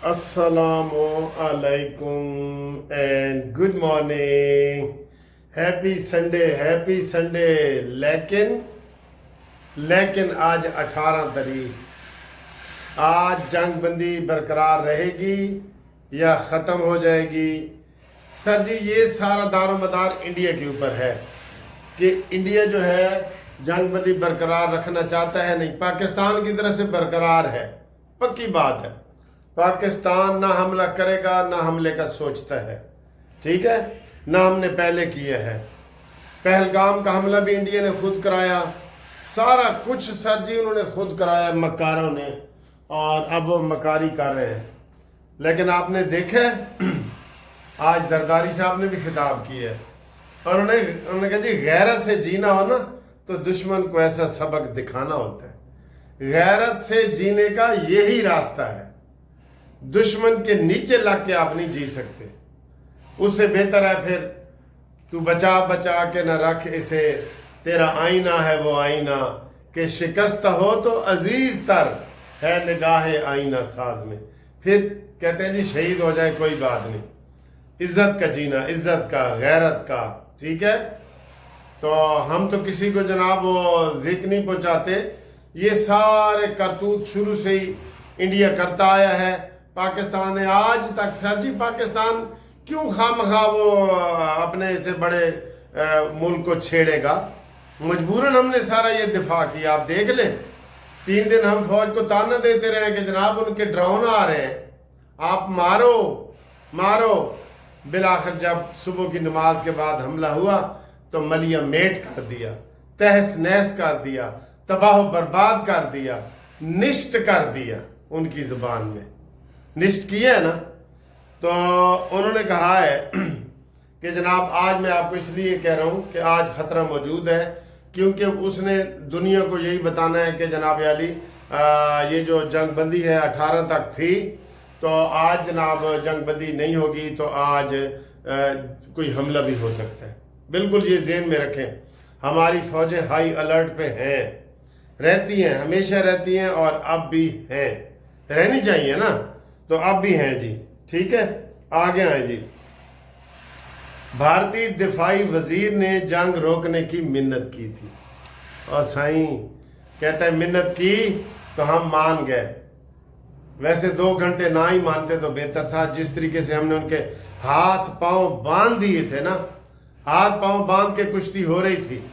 Assalamu alaikum and good morning. Happy Sunday. लेकिन आज 18 तारीख, आज जंग बंदी बरकरार रहेगी या ख़त्म हो जाएगी? सर जी, ये सारा दारोमदार इंडिया के ऊपर है कि इंडिया जो है जंग बंदी बरकरार रखना चाहता है नहीं, पाकिस्तान की तरफ से बरकरार है, पक्की बात है। पाकिस्तान ना हमला करेगा, ना हमले का सोचता है, ठीक है, ना हमने पहले किया है। पहलगाम का हमला भी इंडिया ने खुद कराया, सारा कुछ सर जी उन्होंने खुद कराया मकारों ने, और अब वो मकारी कर रहे हैं। लेकिन आपने देखा आज जरदारी साहब ने भी खिताब किया है और उन्होंने कहा जी गैरत से जीना हो ना तो दुश्मन को ऐसा सबक दिखाना होता है। गैरत से जीने का यही रास्ता है, दुश्मन के नीचे लग के आप नहीं जी सकते। उससे बेहतर है फिर तू बचा बचा के न रख इसे, तेरा आईना है वो आईना कि शिकस्त हो तो अजीज तर है निगाहे आईना साज में। फिर कहते हैं जी शहीद हो जाए कोई बात नहीं, इज्जत का जीना, इज्जत का, गैरत का, ठीक है। तो हम तो किसी को जनाब वो जिक्र नहीं पहुंचाते। ये सारे करतूत शुरू से ही इंडिया करता आया है। पाकिस्तान ने आज तक सर जी, पाकिस्तान क्यों खामखा वो अपने से बड़े मुल्क को छेड़ेगा? मजबूरन हमने सारा ये दिफा किया। आप देख लें, 3 दिन हम फौज को ताना देते रहे कि जनाब उनके ड्रोन आ रहे हैं, आप मारो। बिलाखिर जब सुबह की नमाज के बाद हमला हुआ तो मलिया मेट कर दिया, तहस नहस कर दिया, तबाह बर्बाद कर दिया, निष्ट कर दिया। उनकी ज़ुबान में निष्ट किया है ना। तो उन्होंने कहा है कि जनाब आज मैं आपको इसलिए कह रहा हूँ कि आज ख़तरा मौजूद है, क्योंकि उसने दुनिया को यही बताना है कि जनाब अली ये जो जंग बंदी है 18 तक थी, तो आज जनाब जंग बंदी नहीं होगी तो आज कोई हमला भी हो सकता है। बिल्कुल ये ज़हन में रखें। हमारी फ़ौजें हाई अलर्ट पे हैं, रहती हैं, हमेशा रहती हैं और अब भी हैं, रहनी चाहिए ना, तो अब भी हैं जी, ठीक है। आगे आए जी। भारतीय दिफाई वजीर ने जंग रोकने की मिन्नत की थी और साईं कहता है मिन्नत की तो हम मान गए। वैसे 2 घंटे ना ही मानते तो बेहतर था। जिस तरीके से हमने उनके हाथ पांव बांध दिए थे ना, हाथ पांव बांध के कुश्ती हो रही थी,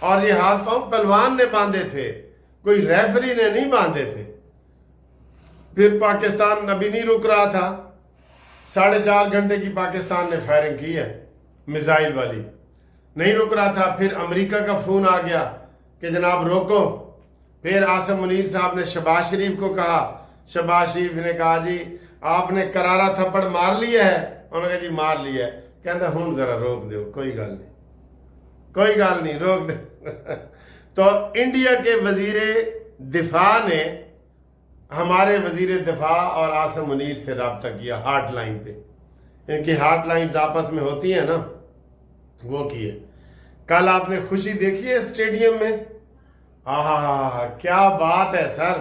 और ये हाथ पांव पहलवान ने बांधे थे, कोई रेफरी ने नहीं बांधे थे। फिर पाकिस्तान अभी नहीं रुक रहा था, 4.5 घंटे की पाकिस्तान ने फायरिंग की है मिसाइल वाली, नहीं रुक रहा था। फिर अमेरिका का फोन आ गया कि जनाब रोको। फिर आसिम मुनीर साहब ने शहबाज शरीफ को कहा, शहबाज शरीफ ने कहा जी आपने करारा थप्पड़ मार लिया है? उन्होंने कहा जी मार लिया है। कहता हूँ जरा रोक दो, कोई गल नहीं, रोक दे। तो इंडिया के वजीर दिफा ने हमारे वजीर दिफा और आसिम मुनीर से रब्ता किया हॉटलाइन पे। इनकी हॉटलाइंस आपस में होती हैं ना, वो किए। कल आपने खुशी देखी है स्टेडियम में, आहा क्या बात है सर।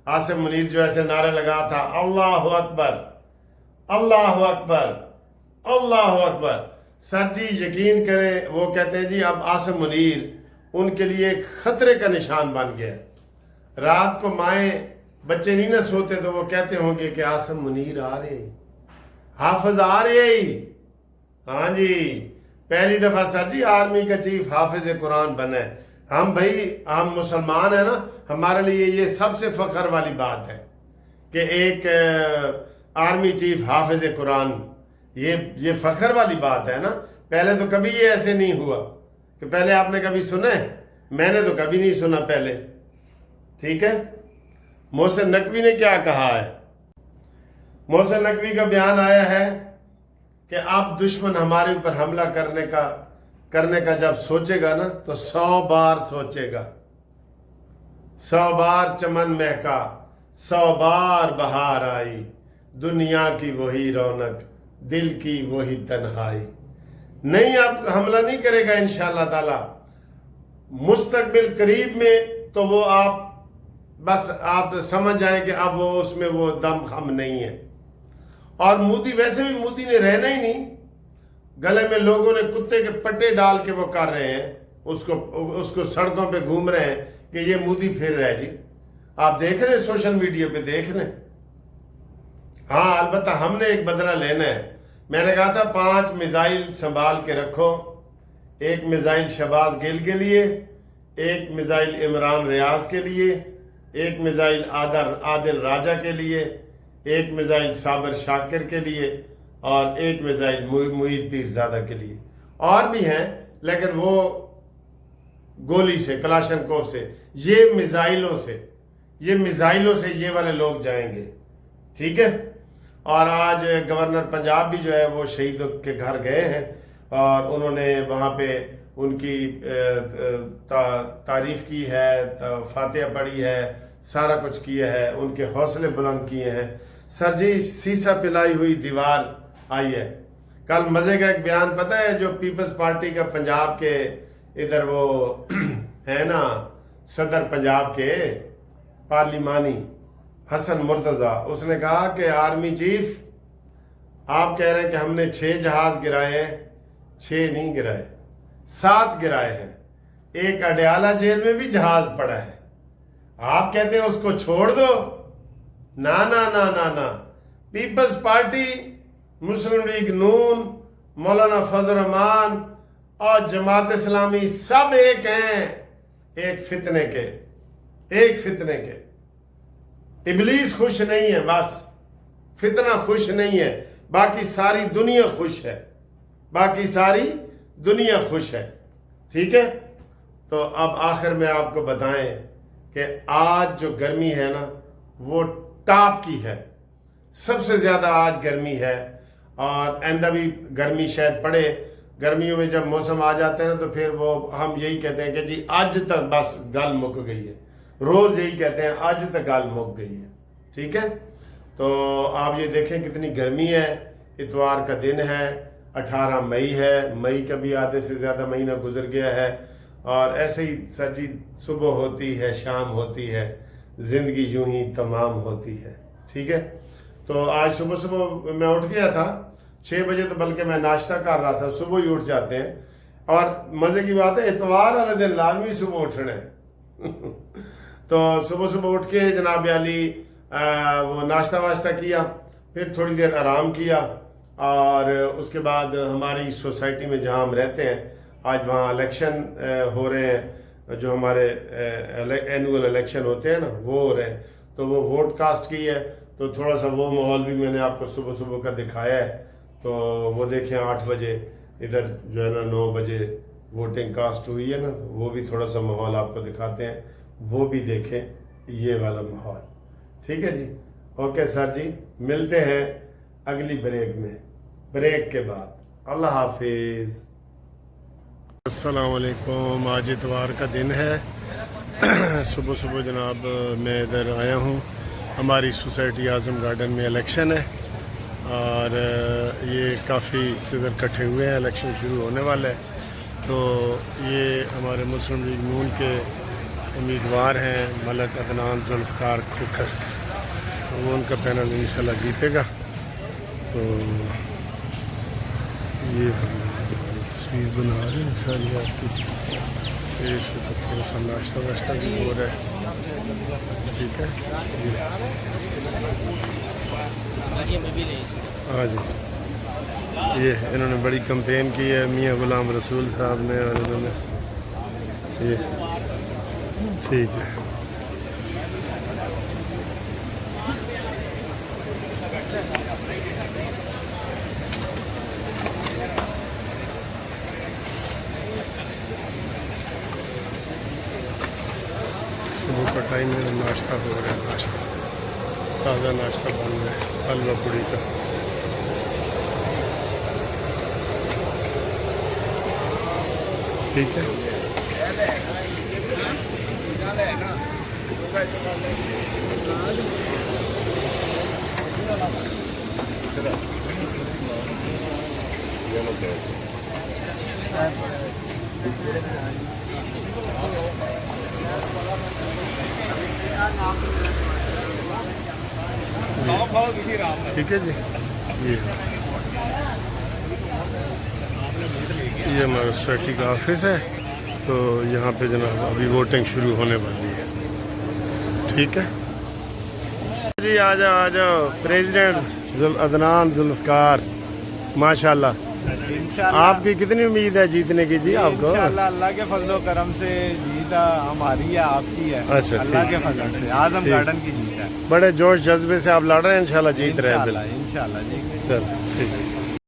आसिम मुनीर जो ऐसे नारा लगा था, अल्लाह अकबर, अल्लाह अकबर, अल्लाह अकबर। सर जी यकीन करें, वो कहते हैं जी अब आसिम मुनीर उनके लिए एक खतरे का निशान बन गया। रात को माएँ बच्चे नहीं ना सोते तो वो कहते होंगे कि आसिम मुनीर आ रहे, हाफिज आ रहे ही। हाँ जी, पहली दफा सर जी आर्मी का चीफ हाफिज कुरान बना है। हम मुसलमान है ना, हमारे लिए ये सबसे फख्र वाली बात है कि एक आर्मी चीफ हाफिज कुरान, ये फख्र वाली बात है ना। पहले तो कभी ये ऐसे नहीं हुआ कि पहले आपने कभी सुना है? मैंने तो कभी नहीं सुना पहले, ठीक है। मोहसिन नकवी ने क्या कहा है? मोहसिन नकवी का बयान आया है कि अब दुश्मन हमारे ऊपर हमला करने का जब सोचेगा ना तो 100 बार सोचेगा। 100 बार चमन महका, 100 बार बहार आई, दुनिया की वही रौनक, दिल की वही तन्हाई। नहीं, अब हमला नहीं करेगा इंशाअल्लाह ताला। मुस्तकबिल करीब में तो वो आप बस आप समझ जाए कि अब वो उसमें वो दम खम नहीं है। और मोदी वैसे भी मोदी ने रहना ही नहीं, गले में लोगों ने कुत्ते के पट्टे डाल के वो कर रहे हैं, उसको सड़कों पे घूम रहे हैं कि ये मोदी फिर रहा है जी। आप देख रहे हैं सोशल मीडिया पे, देख रहे हैं। हाँ अलबत्ता हमने एक बदला लेना है। मैंने कहा था 5 मिसाइल संभाल के रखो, एक मिसाइल शहबाज गिल के लिए, एक मिसाइल इमरान रियाज के लिए, एक मिसाइल आदिल राजा के लिए, एक मिसाइल साबर शाकिर के लिए और एक मिसाइल मुईद पीरजादा के लिए। और भी हैं लेकिन वो गोली से, कलाशनकोव से, ये मिसाइलों से ये वाले लोग जाएंगे, ठीक है। और आज गवर्नर पंजाब भी जो है वो शहीदों के घर गए हैं और उन्होंने वहाँ पे उनकी तारीफ की है, फातिहा पढ़ी है, सारा कुछ किया है, उनके हौसले बुलंद किए हैं। सर जी सीसा पिलाई हुई दीवार आई है। कल मजे का एक बयान पता है, जो पीपल्स पार्टी का पंजाब के इधर वो है ना सदर पंजाब के पार्लिमानी हसन मुर्तजा, उसने कहा कि आर्मी चीफ आप कह रहे हैं कि हमने 6 जहाज गिराए हैं, 6 नहीं गिराए, 7 गिराए हैं। एक अडयाला जेल में भी जहाज पड़ा है, आप कहते हैं उसको छोड़ दो। ना ना ना ना ना, पीपल्स पार्टी, मुस्लिम लीग नून, मौलाना फजल रहमान और जमात इस्लामी सब एक हैं, एक फितने के। इबलीस खुश नहीं है, बस फितना खुश नहीं है, बाकी सारी दुनिया खुश है, ठीक है। तो अब आखिर में आपको बताएं कि आज जो गर्मी है ना वो टॉप की है, सबसे ज्यादा आज गर्मी है। और आइंदा भी गर्मी शायद पड़े। गर्मियों में जब मौसम आ जाते हैं ना तो फिर वो हम यही कहते हैं कि जी आज तक बस गल मुक गई है, रोज यही कहते हैं आज तक गल मुक गई है, ठीक है। तो आप ये देखें कितनी गर्मी है। इतवार का दिन है, 18 मई है, मई का भी आधे से ज़्यादा महीना गुजर गया है। और ऐसे ही सर जी सुबह होती है, शाम होती है, ज़िंदगी यूं ही तमाम होती है, ठीक है। तो आज सुबह मैं उठ गया था 6 बजे, तो बल्कि मैं नाश्ता कर रहा था, सुबह ही उठ जाते हैं। और मज़े की बात है इतवार वाले दिन लाजमी सुबह उठना है तो सुबह उठ के जनाब अली वो नाश्ता वाश्ता किया, फिर थोड़ी देर आराम किया। और उसके बाद हमारी सोसाइटी में जहाँ हम रहते हैं आज वहाँ इलेक्शन हो रहे हैं, जो हमारे एनुअल इलेक्शन होते हैं ना वो हो रहे हैं, तो वो वोट कास्ट की है। तो थोड़ा सा वो माहौल भी मैंने आपको सुबह का दिखाया है। तो वो देखें 8 बजे इधर जो है ना 9 बजे वोटिंग कास्ट हुई है ना, तो वो भी थोड़ा सा माहौल आपको दिखाते हैं, वो भी देखें ये वाला माहौल, ठीक है जी। ओके सर जी, मिलते हैं अगली ब्रेक के बाद। अल्लाह हाफिज़। अस्सलाम वालेकुम। आज इतवार का दिन है सुबह जनाब मैं इधर आया हूँ। हमारी सोसाइटी आज़म गार्डन में इलेक्शन है और ये काफ़ी इधर इकट्ठे हुए हैं, इलेक्शन शुरू होने वाला है। तो ये हमारे मुस्लिम लीग नून के उम्मीदवार हैं मलक अदनान जुल्फ़कार खोखर, तो वो उनका पैनल इंशाल्लाह जीतेगा। तो ये हम तस्वीर बना रहे हैं सारी आपकी। इस वक्त थोड़ा सा नाश्ता वाश्ता भी हो रहा है, ठीक है। हाँ जी, ये इन्होंने बड़ी कंपेन की है मियाँ गुलाम रसूल साहब ने, और इन्होंने ये ठीक है। सुबह का टाइम है, नाश्ता हो रहा है, नाश्ता ताज़ा नाश्ता बन रहा है हलवा पूड़ी का। ठीक है, ठीक है जी। یہ ہمارا سوسائٹی کا آفس ہے، تو یہاں پہ جناب ابھی ووٹنگ شروع ہونے والی ہے. ٹھیک ہے جی، آ جاؤ پریزیڈنٹ عدنان ذوالفقار، ماشاءاللہ. آپ کی کتنی امید ہے جیتنے کی جی آپ کو؟ انشاءاللہ اللہ کے فضل و کرم سے جیت ہماری ہے، آپ کی ہے. اچھا، اللہ کے فضل سے اعظم گارڈن کی جیت ہے. بڑے جوش جذبے سے آپ لڑ رہے ہیں، انشاءاللہ جیت رہے ہیں. انشاءاللہ جی. چلو ٹھیک ہے.